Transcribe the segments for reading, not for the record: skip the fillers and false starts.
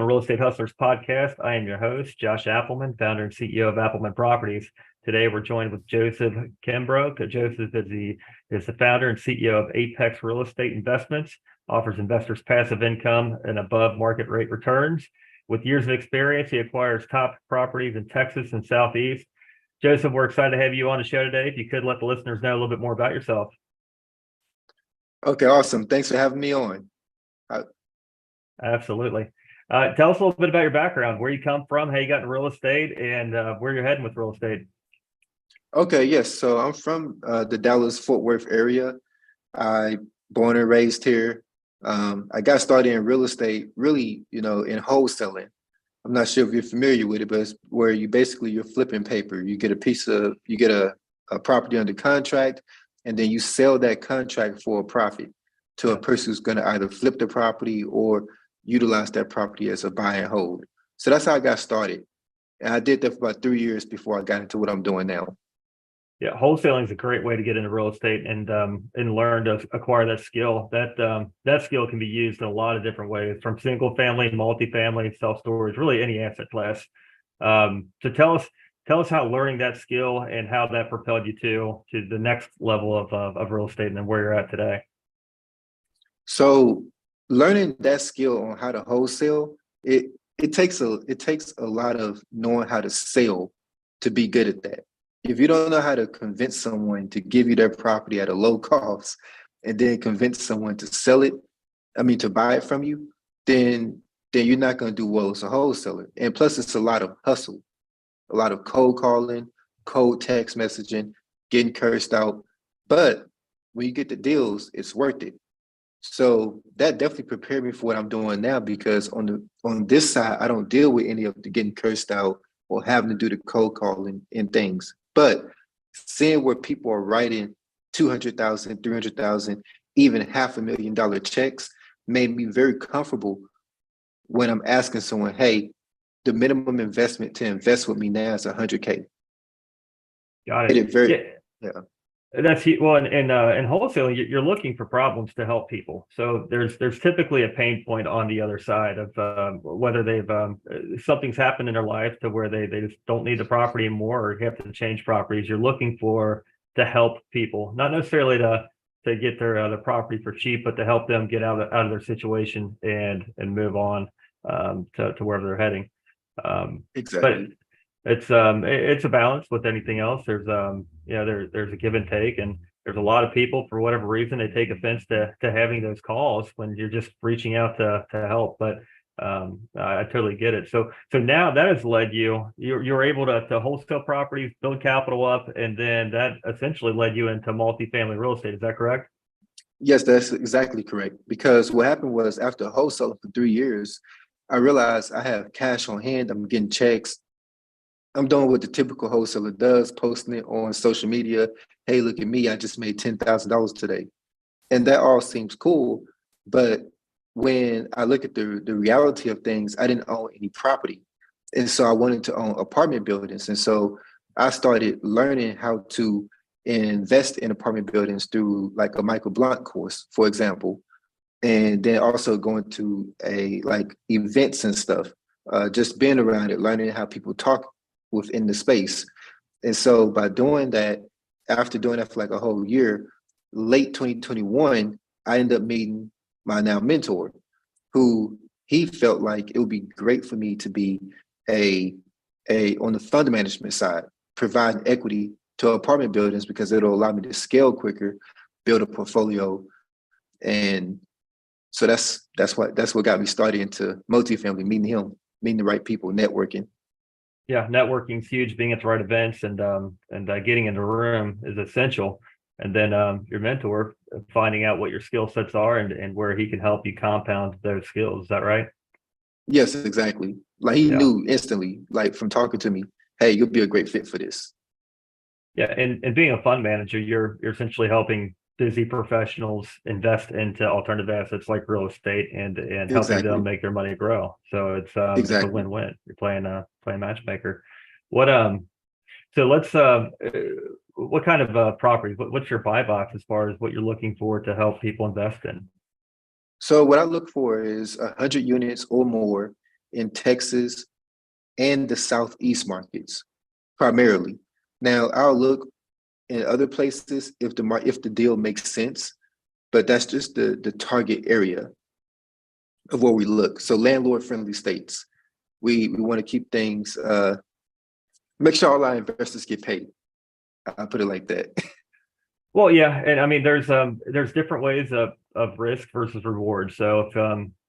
Real Estate Hustlers podcast. I am your host, Josh Appelman, founder and CEO of Appelman Properties. Today, we're joined with Joseph Kimbrough. Joseph is the founder and CEO of Apex Real Estate Investments, offers investors passive income and above market rate returns. With years of experience, he acquires top properties in Texas and Southeast. Joseph, we're excited to have you on the show today. If you could let the listeners know a little bit more about yourself. Okay, awesome. Thanks for having me on. Absolutely. Tell us a little bit about your background, where you come from, how you got into real estate, and where you're heading with real estate. Okay, yes. So I'm from the Dallas-Fort Worth area. I born and raised here. I got started in real estate, really, in wholesaling. I'm not sure if you're familiar with it, but it's where you're flipping paper. You get a property under contract, and then you sell that contract for a profit to a person who's going to either flip the property or utilize that property as a buy and hold. So that's how I got started. And I did that for about 3 years before I got into what I'm doing now. Yeah, wholesaling is a great way to get into real estate and learn to acquire that skill. That skill can be used in a lot of different ways, from single family, multifamily, self-storage, really any asset class. So tell us how learning that skill and how that propelled you to the next level of real estate and then where you're at today. So learning that skill on how to wholesale, it takes a lot of knowing how to sell to be good at that. If you don't know how to convince someone to give you their property at a low cost and then convince someone to buy it from you, then you're not going to do well as a wholesaler. And plus, it's a lot of hustle, a lot of cold calling, cold text messaging, getting cursed out. But when you get the deals, it's worth it. So that definitely prepared me for what I'm doing now, because on this side, I don't deal with any of the getting cursed out or having to do the cold calling and things. But seeing where people are writing $200,000, $300,000, even $500,000 checks made me very comfortable when I'm asking someone, hey, the minimum investment to invest with me now is $100K. Got it. Yeah. That's well, in wholesaling, you're looking for problems to help people. So there's typically a pain point on the other side of whether they've something's happened in their life to where they just don't need the property anymore or have to change properties. You're looking to help people, not necessarily to get the property for cheap, but to help them get out of their situation and move on to wherever they're heading. Exactly. But it's a balance with anything else. There's there's a give and take, and there's a lot of people, for whatever reason, they take offense to having those calls when you're just reaching out to help. But I totally get it. So now that has led you're able to wholesale properties, build capital up, and then that essentially led you into multifamily real estate. Is that correct? Yes, that's exactly correct. Because what happened was, after wholesaling for 3 years, I realized I have cash on hand. I'm getting checks. I'm doing what the typical wholesaler does, posting it on social media. Hey, look at me, I just made $10,000 today. And that all seems cool. But when I look at the reality of things, I didn't own any property. And so I wanted to own apartment buildings. And so I started learning how to invest in apartment buildings through like a Michael Blunt course, for example. And then also going to events and stuff, just being around it, learning how people talk within the space. And so by doing that, after doing that for like a whole year, late 2021, I ended up meeting my now mentor, who he felt like it would be great for me to be a on the fund management side, providing equity to apartment buildings, because it'll allow me to scale quicker, build a portfolio. And so that's what got me started into multifamily, meeting the right people, networking. Yeah, networking is huge. Being at the right events and getting in the room is essential. And then your mentor, finding out what your skill sets are and where he can help you compound those skills. Is that right? Yes, exactly. Like he knew instantly, like from talking to me, hey, you'll be a great fit for this. Yeah, and being a fund manager, you're essentially helping busy professionals invest into alternative assets like real estate and helping them make their money grow. So it's a win-win. You're playing matchmaker. What so let's what kind of properties? What's your buy box as far as what you're looking for to help people invest in? So what I look for is 100 units or more in Texas and the Southeast markets primarily. Now I'll look in other places if the deal makes sense, but that's just the target area of where we look. So landlord friendly states. We want to keep things make sure all our investors get paid. I'll put it like that. Well, yeah, and I mean, there's different ways of risk versus reward. So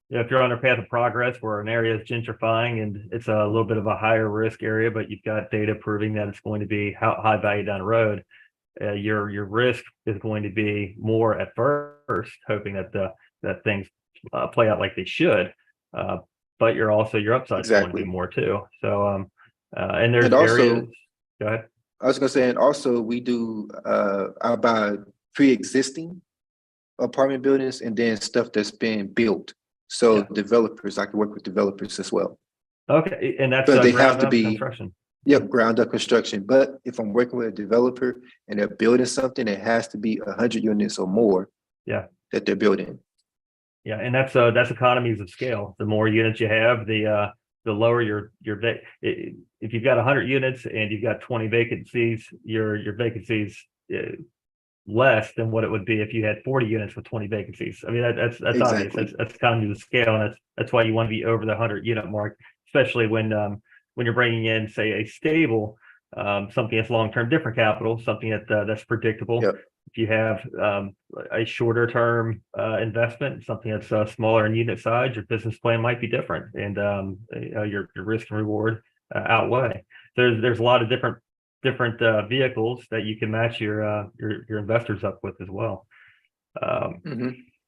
if you're on a path of progress where an area is gentrifying and it's a little bit of a higher risk area, but you've got data proving that it's going to be high value down the road, your risk is going to be more at first, hoping that things play out like they should, but your upside is going to be more too. So and there's areas. Go ahead. I was gonna say, and also we do I buy pre-existing apartment buildings and then stuff that's being built. So developers, I can work with developers as well. Okay, and that's they have to be construction. Yep, ground up construction. But if I'm working with a developer and they're building something, it has to be 100 units or more. Yeah, that they're building. Yeah, and that's economies of scale. The more units you have, the lower your if you've got 100 units and you've got 20 vacancies, your vacancies less than what it would be if you had 40 units with 20 vacancies. I mean, that's Exactly. obvious. That's economies of scale, and that's why you want to be over the 100 unit mark, especially when you're bringing in, say, a stable something that's long-term, different capital, something that's predictable. Yep. If you have a shorter term investment, something that's smaller in unit size, your business plan might be different, and your risk and reward outweigh. There's a lot of different vehicles that you can match your investors up with as well.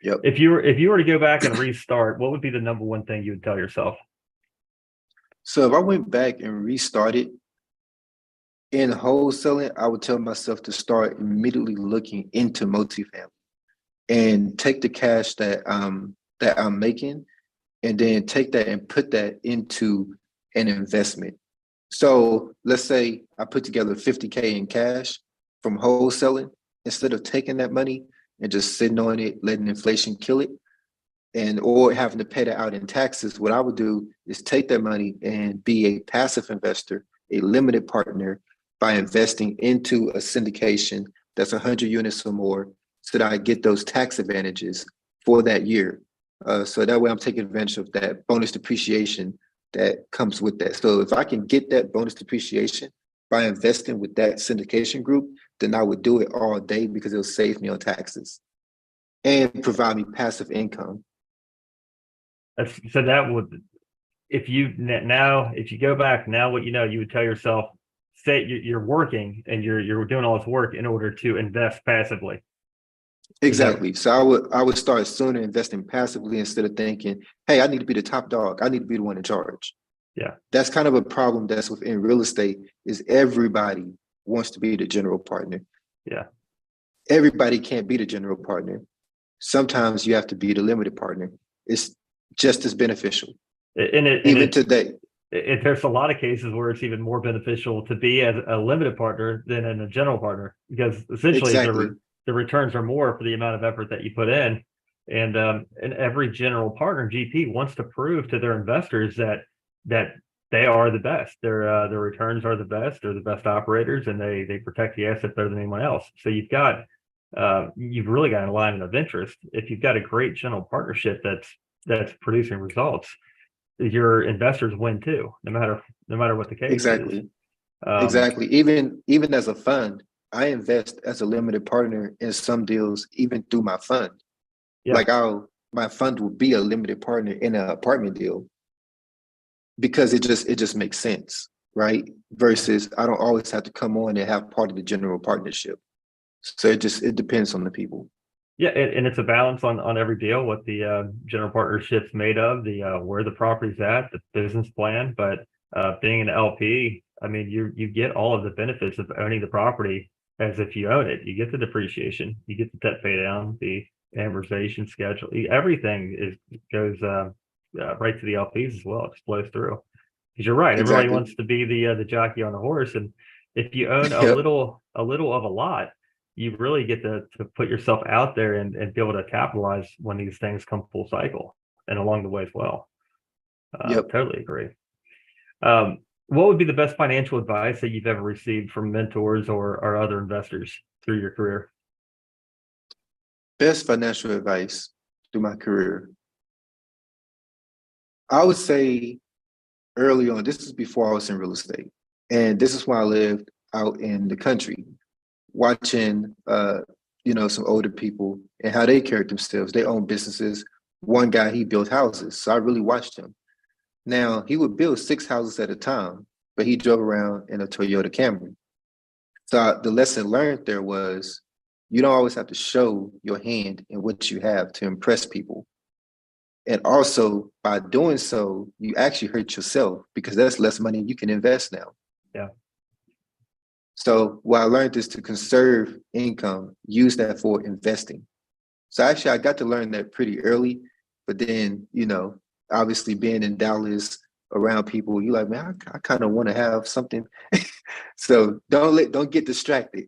Yep. If you were to go back and restart, what would be the number one thing you would tell yourself? So if I went back and restarted in wholesaling, I would tell myself to start immediately looking into multifamily and take the cash that I'm making, and then take that and put that into an investment. So let's say I put together 50K in cash from wholesaling. Instead of taking that money and just sitting on it, letting inflation kill it, or having to pay that out in taxes, what I would do is take that money and be a passive investor, a limited partner, by investing into a syndication that's 100 units or more, so that I get those tax advantages for that year. So that way I'm taking advantage of that bonus depreciation that comes with that. So if I can get that bonus depreciation by investing with that syndication group, then I would do it all day, because it'll save me on taxes and provide me passive income. So that would, if you go back now, what you would tell yourself, say you're working and you're doing all this work in order to invest passively. Exactly. So I would start sooner investing passively, instead of thinking, hey, I need to be the top dog. I need to be the one in charge. Yeah. That's kind of a problem that's within real estate, is everybody wants to be the general partner. Yeah. Everybody can't be the general partner. Sometimes you have to be the limited partner. It's just as beneficial. Today. There's a lot of cases where it's even more beneficial to be as a limited partner than a general partner, because essentially the returns are more for the amount of effort that you put in. And every general partner, GP, wants to prove to their investors that they are the best. Their returns are the best. They're the best operators, and they protect the asset better than anyone else. So you've really got an alignment of interest. If you've got a great general partnership that's producing results, your investors win too, no matter what the case is. Exactly. Even as a fund, I invest as a limited partner in some deals, even through my fund. Yeah. Like my fund will be a limited partner in an apartment deal, because it just makes sense, right? Versus I don't always have to come on and have part of the general partnership. So it depends on the people. Yeah, and it's a balance on every deal, what the general partnership's made of, the where the property's at, the business plan. But being an LP, I mean, you get all of the benefits of owning the property as if you own it. You get the depreciation, you get the debt pay down, the amortization schedule, everything goes right to the LPs as well. It just flows through. Because you're right, everybody wants to be the jockey on the horse, and if you own a little of a lot, you really get to put yourself out there and be able to capitalize when these things come full cycle and along the way as well. Yep. Totally agree. What would be the best financial advice that you've ever received from mentors or other investors through your career? Best financial advice through my career. I would say early on, this is before I was in real estate. And this is when I lived out in the country, watching some older people and how they carried themselves. They own businesses. One guy, he built houses. So I really watched him. Now he would build 6 houses at a time, but he drove around in a Toyota Camry. So the lesson learned there was you don't always have to show your hand in what you have to impress people. And also by doing so, you actually hurt yourself because that's less money you can invest now. Yeah. So what I learned is to conserve income, use that for investing. So actually I got to learn that pretty early, but then, obviously being in Dallas around people, you're like, man, I kind of want to have something. So don't get distracted.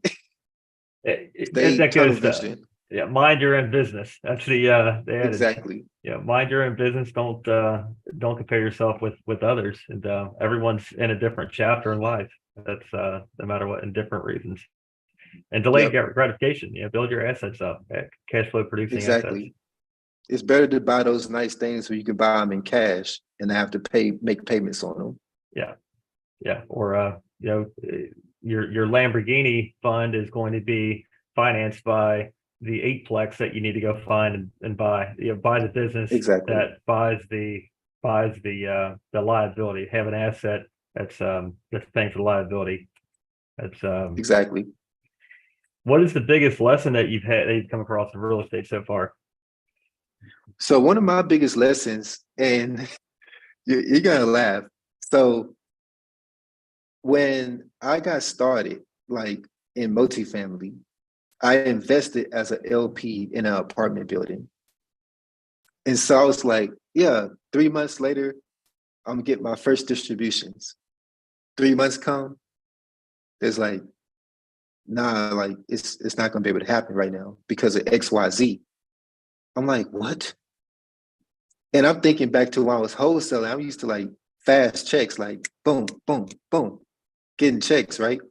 Stay That tunnel goes vision. yeah, mind your own business. That's the adage. Exactly. Yeah, mind your own business. Don't compare yourself with others. And everyone's in a different chapter in life. That's no matter what, in different reasons. And delayed Yep. gratification. Build your assets up, cash flow producing assets. Exactly. It's better to buy those nice things where you can buy them in cash and have to make payments on them. Yeah, yeah. Or your Lamborghini fund is going to be financed by the eightplex that you need to go find and buy. Buy the business Exactly. that buys the liability. Have an asset that's paying for the liability. That's Exactly. What is the biggest lesson that you've come across in real estate so far? So one of my biggest lessons, and you're gonna laugh. So when I got started, like in multifamily, I invested as an LP in an apartment building. And so I was like, yeah, 3 months later, I'm gonna get my first distributions. 3 months come, it's like, nah, like it's not gonna be able to happen right now because of XYZ. I'm like, what? And I'm thinking back to when I was wholesaling, I'm used to like fast checks, like boom, boom, boom, getting checks, right?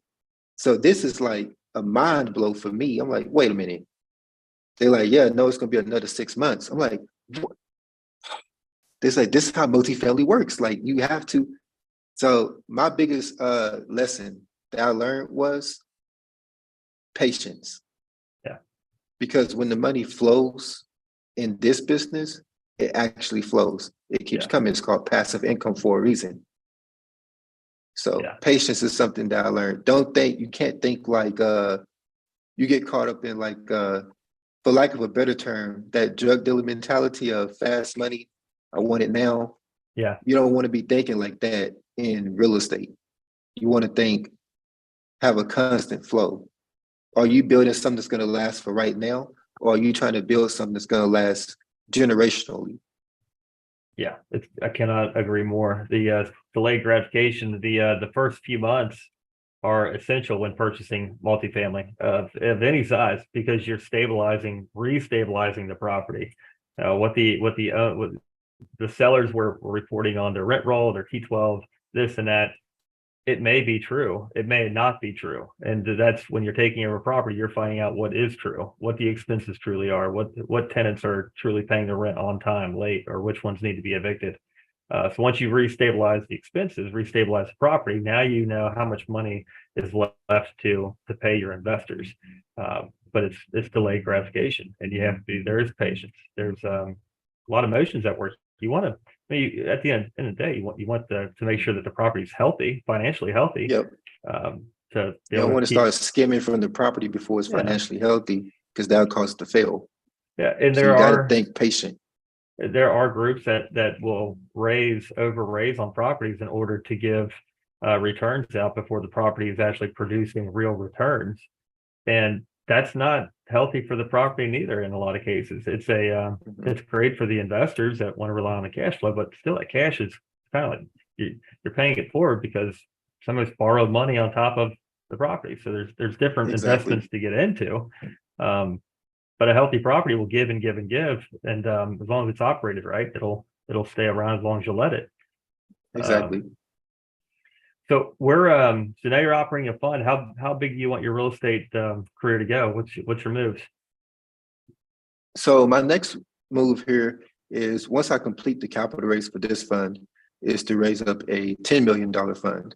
So this is like a mind blow for me. I'm like, wait a minute. They're like, yeah, no, it's gonna be another 6 months. I'm like, what? This is how multifamily works. Like you have to. So my biggest lesson that I learned was patience. Yeah. Because when the money flows in this business, it actually flows. It keeps coming. It's called passive income for a reason. So patience is something that I learned. You can't think like you get caught up in like for lack of a better term, that drug dealer mentality of fast money. I want it now. Yeah. You don't want to be thinking like that in real estate. You want to have a constant flow. Are you building something that's going to last for right now? Or are you trying to build something that's going to last generationally? Yeah, I cannot agree more. The delayed gratification, the first few months are essential when purchasing multifamily of any size because you're restabilizing the property. What the sellers were reporting on their rent roll, their T12, this and that. It may be true. It may not be true. And that's when you're taking over property, you're finding out what is true, what the expenses truly are, what tenants are truly paying the rent on time, late, or which ones need to be evicted. So once you restabilize the expenses, restabilize the property, now you know how much money is left to pay your investors. But it's delayed gratification, and there is patience. There's a lot of emotions at work. You want to at the end of the day, you want to make sure that the property is healthy, financially healthy. Yep. To you don't want to start skimming from the property before it's financially healthy because that'll cause it to fail. Yeah, and so you got to think patient. There are groups that will overraise on properties in order to give returns out before the property is actually producing real returns, and that's not healthy for the property neither. In a lot of cases, it's great for the investors that want to rely on the cash flow, but still, that cash is kind of like you're paying it forward because somebody's borrowed money on top of the property. So there's different investments to get into. But a healthy property will give and give and give, and as long as it's operated right, it'll stay around as long as you let it. Exactly. So so now you're operating a fund. How big do you want your real estate career to go? What's your moves? So my next move here is once I complete the capital raise for this fund, is to raise up a $10 million fund.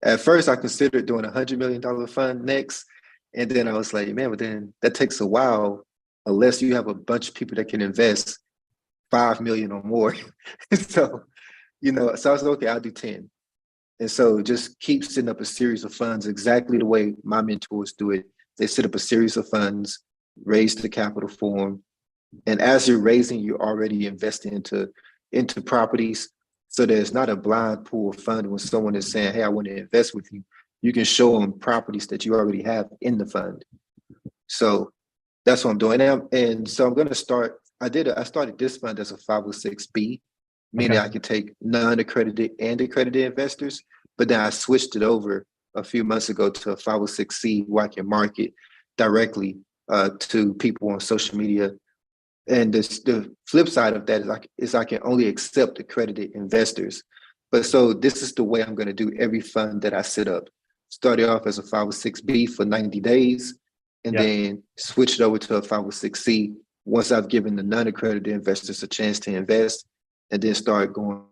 At first, I considered doing a $100 million fund next, and then I was like, man, but then that takes a while unless you have a bunch of people that can invest 5 million or more. So, so I was like, okay, I'll do 10. And so just keep setting up a series of funds exactly the way my mentors do it. They set up a series of funds, raise the capital for them. And as you're raising, you're already investing into properties. So there's not a blind pool fund when someone is saying, hey, I want to invest with you. You can show them properties that you already have in the fund. So that's what I'm doing now. And so I'm going to start. I started this fund as a 506B, meaning Okay. I can take non-accredited and accredited investors. But then I switched it over a few months ago to a 506C where I can market directly to people on social media. And the flip side of that is I can only accept accredited investors. But so this is the way I'm going to do every fund that I set up. Started off as a 506B for 90 days, and Yeah. then switch it over to a 506C once I've given the non-accredited investors a chance to invest, and then start going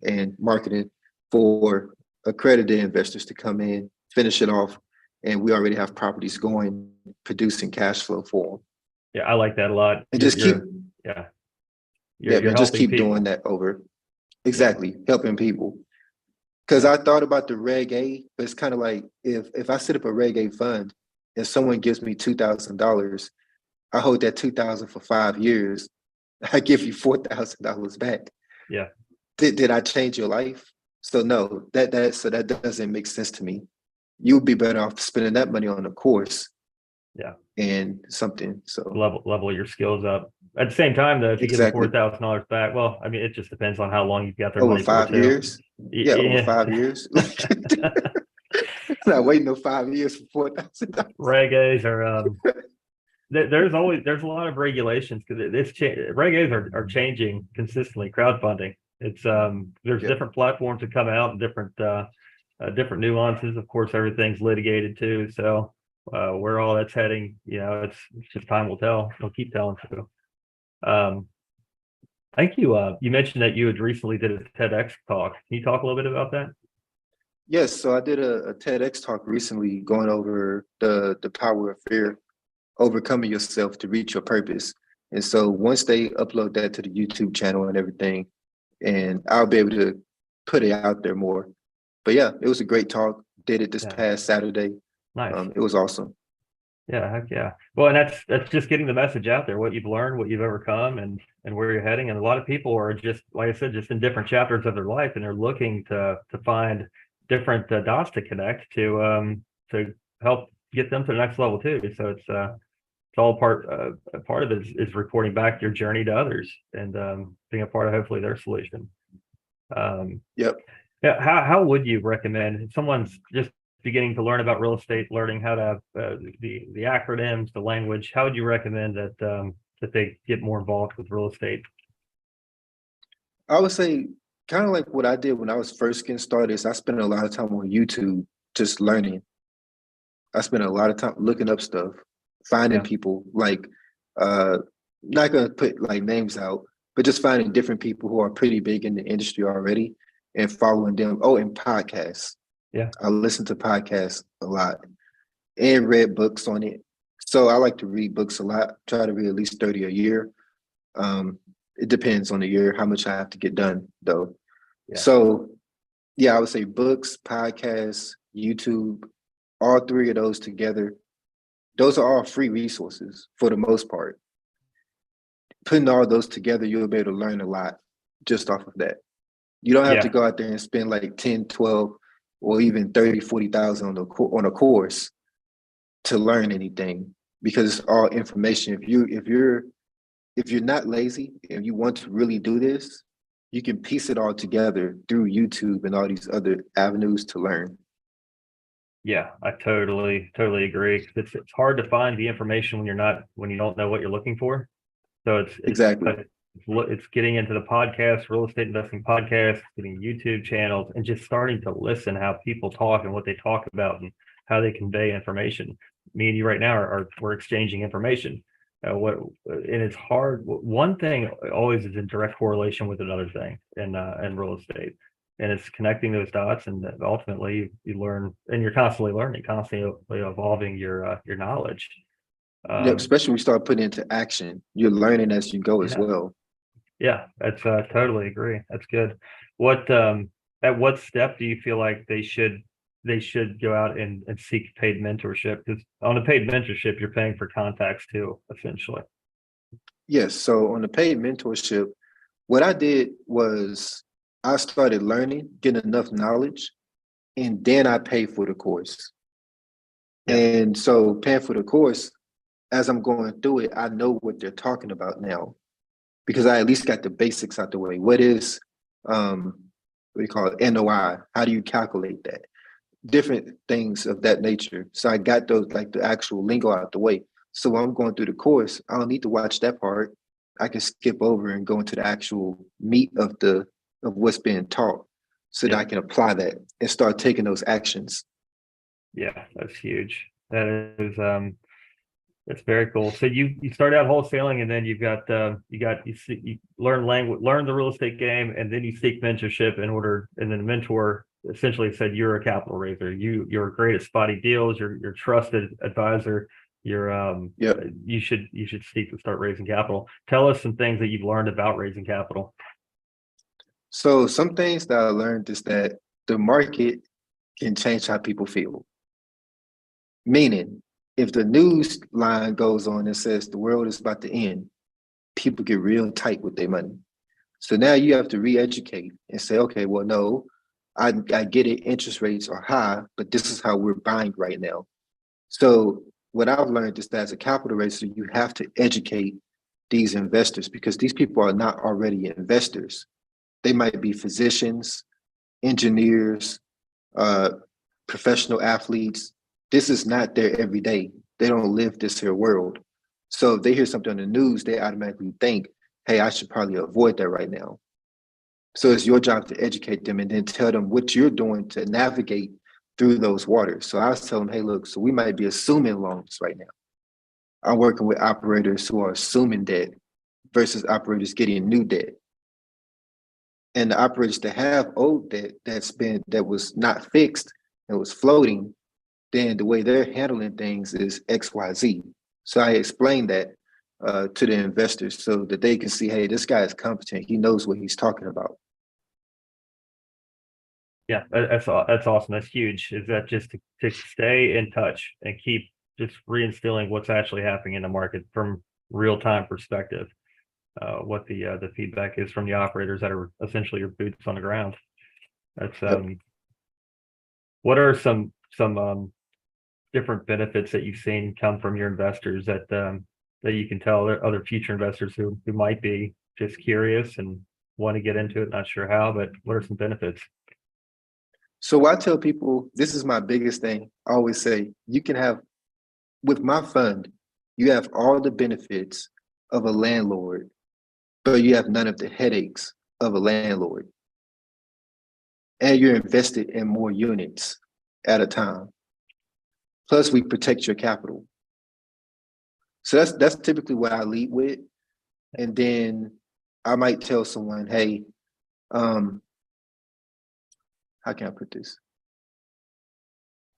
and marketing for accredited investors to come in, finish it off, and we already have properties going, producing cash flow for them. Yeah, I like that a lot. And just keep, Yeah, yeah, you're man, just helping keep doing people. that over. Yeah. Exactly, helping people. Because Yeah. I thought about the Reg A, but it's kind of like if I set up a Reg A fund and someone gives me $2,000, I hold that 2,000 for 5 years. I give you $4,000 back. Yeah. Did I change your life? So no, that doesn't make sense to me. You would be better off spending that money on a course Yeah. and something. So Level your skills up. At the same time, though, if you give them exactly. $4,000 back, well, I mean, it just depends on how long you've got their Over money for, five too. years. Yeah, over Yeah. 5 years. Not waiting no 5 years for $4,000. Reggaes are there's a lot of regulations because reggaes are changing consistently. Crowdfunding. It's there's Yeah. different platforms that come out and different nuances. Of course, everything's litigated too. So where all that's heading, it's just time will tell. It'll keep telling. So I think you mentioned that you had recently did a TEDx talk. Can you talk a little bit about that? Yes, so I did a TEDx talk recently going over the power of fear, overcoming yourself to reach your purpose. And so once they upload that to the YouTube channel and everything, and I'll be able to put it out there more. But yeah, it was a great talk. Did it this Yeah, past Saturday. nice. It was awesome. Yeah, heck yeah. Well, and that's just getting the message out there, what you've learned, what you've overcome, and where you're heading. And a lot of people are just, like I said, just in different chapters of their life, and they're looking to find different dots to connect to help get them to the next level too. So it's all part of it is reporting back your journey to others and being a part of hopefully their solution. Yep. Yeah, how would you recommend if someone's just beginning to learn about real estate, learning how to the acronyms, the language? How would you recommend that they get more involved with real estate? I would say kind of like what I did when I was first getting started is I spent a lot of time on YouTube just learning. I spent a lot of time looking up stuff, finding Yeah, people like not gonna put like names out, but just finding different people who are pretty big in the industry already and following them. Oh, and podcasts. yeah, I listen to podcasts a lot and read books on it. So I like to read books a lot, try to read at least 30 a year. It depends on the year, how much I have to get done though. yeah, So yeah, I would say books, podcasts, YouTube, all three of those together. Those are all free resources for the most part. Putting all those together, you'll be able to learn a lot just off of that. You don't have to yeah, go out there and spend like 10, 12, or even 30, 40,000 on a course to learn anything because it's all information. If you're not lazy and you want to really do this, you can piece it all together through YouTube and all these other avenues to learn. yeah. I totally agree. It's hard to find the information when you don't know what you're looking for. So it's Exactly. It's getting into the podcast, real estate investing podcasts, getting YouTube channels, and just starting to listen how people talk and what they talk about and how they convey information. Me and you right now we're exchanging information. And it's hard. One thing always is in direct correlation with another thing in real estate, and it's connecting those dots. And ultimately, you learn, and you're constantly learning, constantly evolving your knowledge. Yep, especially when you start putting into action, you're learning as you go as Yeah. well. Yeah, that's totally agree. That's good. What at what step do you feel like they should go out and seek paid mentorship? Because on a paid mentorship, you're paying for contacts too, essentially. Yes. So on the paid mentorship, what I did was I started learning, getting enough knowledge, and then I paid for the course. Yeah. And so paying for the course, as I'm going through it, I know what they're talking about now because I at least got the basics out the way. What is what do you call it? NOI? How do you calculate that? Different things of that nature. So I got those like the actual lingo out the way. So when I'm going through the course, I don't need to watch that part. I can skip over and go into the actual meat of what's being taught so that Yeah. I can apply that and start taking those actions. Yeah, that's huge. That's very cool. So you start out wholesaling, and then you learn language, learn the real estate game, and then you seek mentorship and then the mentor essentially said you're a capital raiser. You're great at spotty deals. You're trusted advisor. You're Yep. you should seek to start raising capital. Tell us some things that you've learned about raising capital. So some things that I learned is that the market can change how people feel. Meaning, if the news line goes on and says the world is about to end, people get real tight with their money. So now you have to re-educate and say, okay, well, no, I get it, interest rates are high, but this is how we're buying right now. So what I've learned is that as a capital raiser, you have to educate these investors because these people are not already investors. They might be physicians, engineers, uh, professional athletes. This is not their everyday. They don't live this here world. So if they hear something on the news, they automatically think, hey, I should probably avoid that right now. So it's your job to educate them and then tell them what you're doing to navigate through those waters. So I was telling them, hey, look, so we might be assuming loans right now. I'm working with operators who are assuming debt versus operators getting new debt. And the operators that have old debt that was not fixed and was floating, then the way they're handling things is XYZ. So I explained that to the investors so that they can see, hey, this guy is competent. He knows what he's talking about. Yeah, that's awesome. That's huge. Is that just to stay in touch and keep just reinstilling what's actually happening in the market from real time perspective. What the feedback is from the operators that are essentially your boots on the ground. That's Yep. what are some different benefits that you've seen come from your investors that you can tell other future investors who might be just curious and want to get into it, not sure how, but what are some benefits? So I tell people, this is my biggest thing. I always say, you can have, with my fund, you have all the benefits of a landlord, but you have none of the headaches of a landlord. And you're invested in more units at a time. Plus, we protect your capital. So that's typically what I lead with. And then I might tell someone, hey, how can I put this?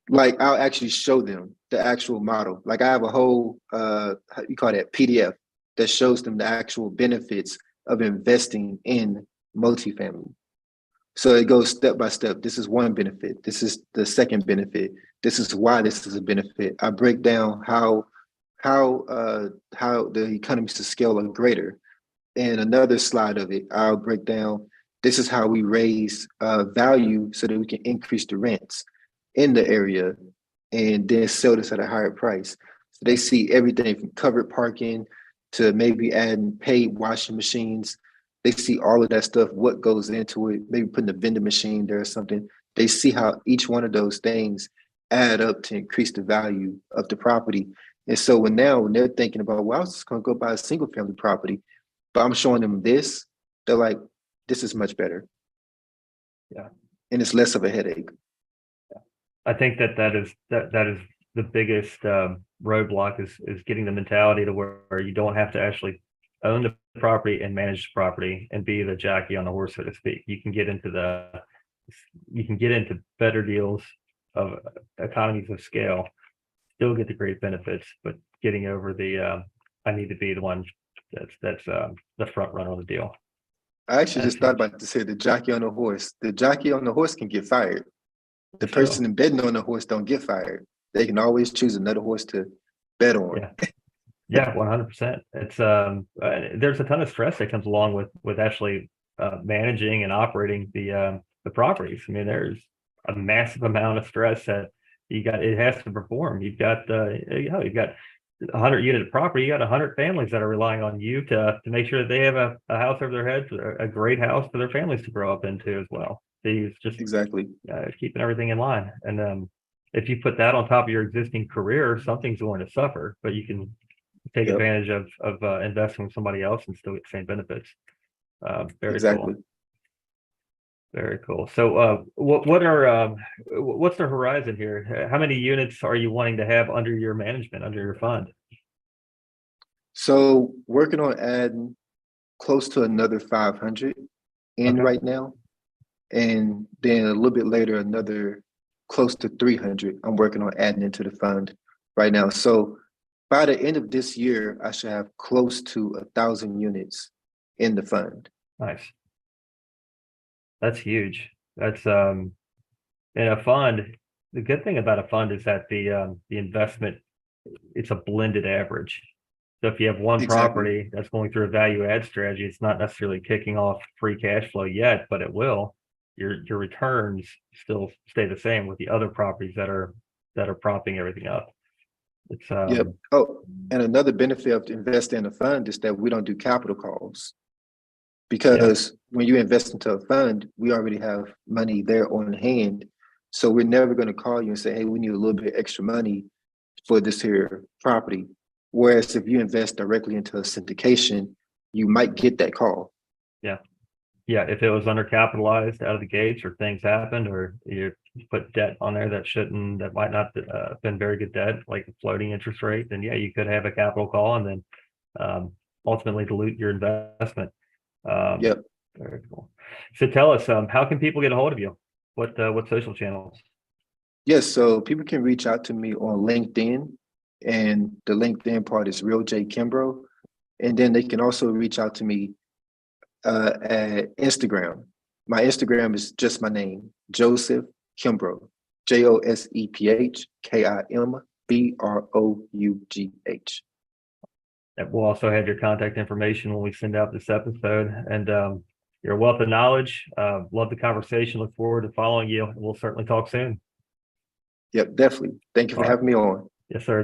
Like I'll actually show them the actual model. Like I have a whole how you call that PDF that shows them the actual benefits of investing in multifamily. So it goes step by step. This is one benefit. This is the second benefit. This is why this is a benefit. I break down how the economies of scale are greater. And another slide of it, I'll break down this is how we raise value so that we can increase the rents in the area and then sell this at a higher price. So they see everything from covered parking to maybe adding paid washing machines. They see all of that stuff, what goes into it, maybe putting a vending machine there or something. They see how each one of those things add up to increase the value of the property. And so when they're thinking about, well, I was just going to go buy a single family property, but I'm showing them this. They're like, this is much better. Yeah. And it's less of a headache. I think that is the biggest roadblock is getting the mentality to where you don't have to actually own the property and manage the property and be the jockey on the horse, so to speak. You can get into better deals of economies of scale, still get the great benefits, but getting over the I need to be the one that's the front runner on the deal. I actually just thought about to say the jockey on the horse. The jockey on the horse can get fired. The person betting on the horse don't get fired. They can always choose another horse to bet on. Yeah, 100%. It's there's a ton of stress that comes along with actually managing and operating the properties. I mean, there's a massive amount of stress that it has to perform. You've got you've got 100 unit of property, you got 100 families that are relying on you to make sure that they have a house over their heads, a great house for their families to grow up into as well. So it's just exactly keeping everything in line. And if you put that on top of your existing career, something's going to suffer, but you can take advantage of investing with somebody else and still get the same benefits. Very cool. Very cool. So what's the horizon here? How many units are you wanting to have under your management, under your fund? So working on adding close to another 500 in right now. And then a little bit later, another close to 300 I'm working on adding into the fund right now. So by the end of this year, I should have close to 1,000 units in the fund. Nice. That's huge. That's in a fund. The good thing about a fund is that the investment, it's a blended average. So if you have one property that's going through a value add strategy, it's not necessarily kicking off free cash flow yet, but it will. Your returns still stay the same with the other properties that are propping everything up. It's Oh, and another benefit of investing in a fund is that we don't do capital calls. Because when you invest into a fund, we already have money there on hand. So we're never going to call you and say, hey, we need a little bit extra money for this here property. Whereas if you invest directly into a syndication, you might get that call. Yeah, if it was undercapitalized out of the gates, or things happened, or you put debt on there that might not have been very good debt, like a floating interest rate, then you could have a capital call and then ultimately dilute your investment. Very cool. So tell us, how can people get a hold of you? What social channels? Yes, so people can reach out to me on LinkedIn, and the LinkedIn part is Real J Kimbrough. And then they can also reach out to me at Instagram. My Instagram is just my name, Joseph Kimbrough, JosepKimbrough. We'll also have your contact information when we send out this episode. And you're a wealth of knowledge. Love the conversation. Look forward to following you. We'll certainly talk soon. Yep, definitely. Thank you for having me on. Yes, sir.